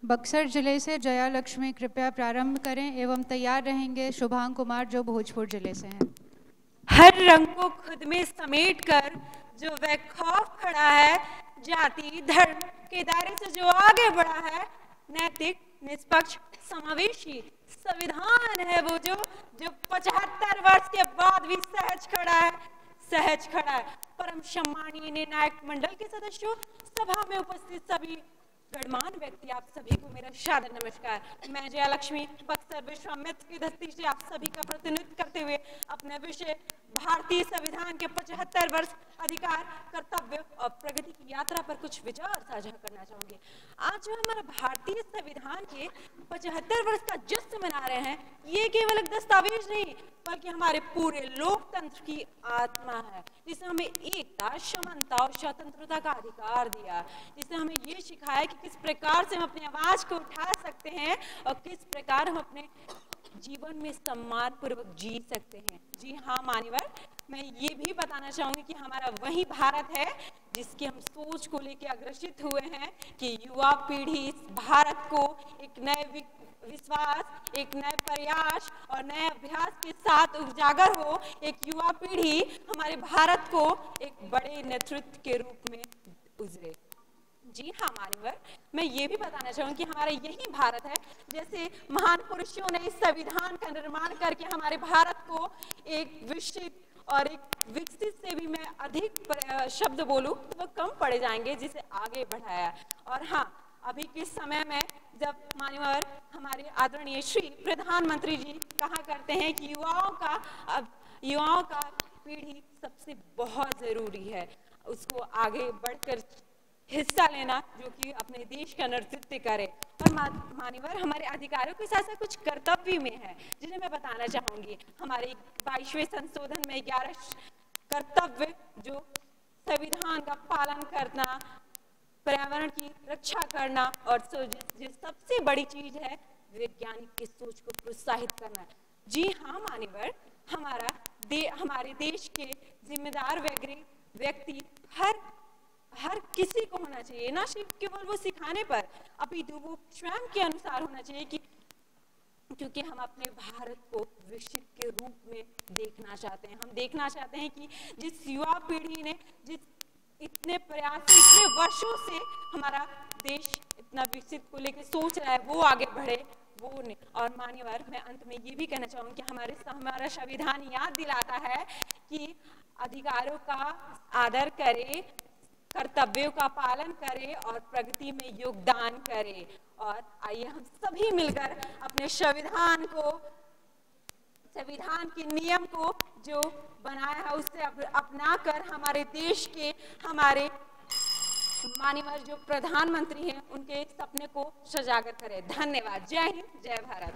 बक्सर जिले से जया लक्ष्मी कृपया प्रारंभ करें एवं तैयार रहेंगे शुभांग कुमार जो भोजपुर जिले से हैं। हर रंग को खुद में समेट कर जो वह खौफ खड़ा है, जाति धर्म के दायरे से जो आगे बढ़ा है, नैतिक निष्पक्ष समावेशी संविधान है वो जो 75 वर्ष के बाद भी सहज खड़ा है। परम सम्मानीय निर्णायक मंडल के सदस्यों, सभा में उपस्थित सभी गणमान्य व्यक्ति, आप सभी को मेरा सादर नमस्कार। मैं जया लक्ष्मी बक्सर विश्वामित्र की धरती से आप सभी का प्रतिनिधित्व करते हुए अपने विषय भारतीय संविधान के 75 वर्ष अधिकार, कर्तव्य और प्रगति की यात्रा पर कुछ विचार साझा करना चाहूंगी। आज जो हमारा भारतीय संविधान के 75 वर्ष का जश्न मना रहे हैं, ये केवल एक दस्तावेज नहीं बल्कि हमारे पूरे लोकतंत्र की आत्मा है, जिसने हमें एकता, समानता और स्वतंत्रता का अधिकार दिया, जिसने हमें ये सिखाया कि किस प्रकार से हम अपनी आवाज को उठा सकते हैं और किस प्रकार हम अपने जीवन में सम्मान पूर्वक जी सकते हैं। जी हाँ मान्यवर, मैं ये भी बताना चाहूंगी कि हमारा वही भारत है जिसकी हम सोच को लेकर अग्रसित हुए हैं कि युवा पीढ़ी इस भारत को एक नए विश्वास, एक नए प्रयास और नए अभ्यास के साथ उजागर हो। एक युवा पीढ़ी हमारे भारत को एक बड़े नेतृत्व के रूप में उजरे। जी हाँ मान्यवर, मैं ये भी बताना चाहूंगी कि हमारा यही भारत है जैसे महान पुरुषों ने इस संविधान का निर्माण करके हमारे भारत को एक विकसित और एक विकसित से भी मैं अधिक शब्द बोलूं तो वो कम पड़ जाएंगे, जिसे आगे बढ़ाया। और हाँ, अभी के समय में जब मान्यवर हमारे आदरणीय श्री प्रधानमंत्री जी कहा करते हैं कि युवाओं का पीढ़ी सबसे बहुत जरूरी है, उसको आगे बढ़कर हिस्सा लेना जो कि अपने देश का नेतृत्व करे। और मान्यवर हमारे अधिकारों के साथ साथ कुछ कर्तव्य में है जिन्हें मैं बताना चाहूंगी। हमारे 22वें संशोधन में 11 कर्तव्य जो संविधान का पालन करना, पर्यावरण की रक्षा करना और सबसे बड़ी चीज है वैज्ञानिक की सोच को प्रोत्साहित करना। जी हाँ मान्यवर, हमारे देश के जिम्मेदार व्यक्ति हर किसी को होना चाहिए, ना सिर्फ केवल वो सिखाने पर, अपितु वो स्वयं के अनुसार होना चाहिए कि क्योंकि हम अपने भारत को विकसित के रूप में देखना चाहते हैं। हम देखना चाहते हैं कि जिस युवा पीढ़ी ने जिस इतने प्रयास इतने वर्षों से हमारा देश इतना विकसित को लेकर सोच रहा है वो आगे बढ़े, वो नहीं। और मान्यवर मैं अंत में ये भी कहना चाहूंगी कि हमारा संविधान याद दिलाता है कि अधिकारों का आदर करे, कर्तव्यों का पालन करे और प्रगति में योगदान करे। और आइए हम सभी मिलकर अपने संविधान के नियम को जो बनाया है उससे अपनाकर हमारे देश के हमारे माननीय जो प्रधानमंत्री हैं उनके सपने को सजागर करें। धन्यवाद। जय हिंद, जय भारत।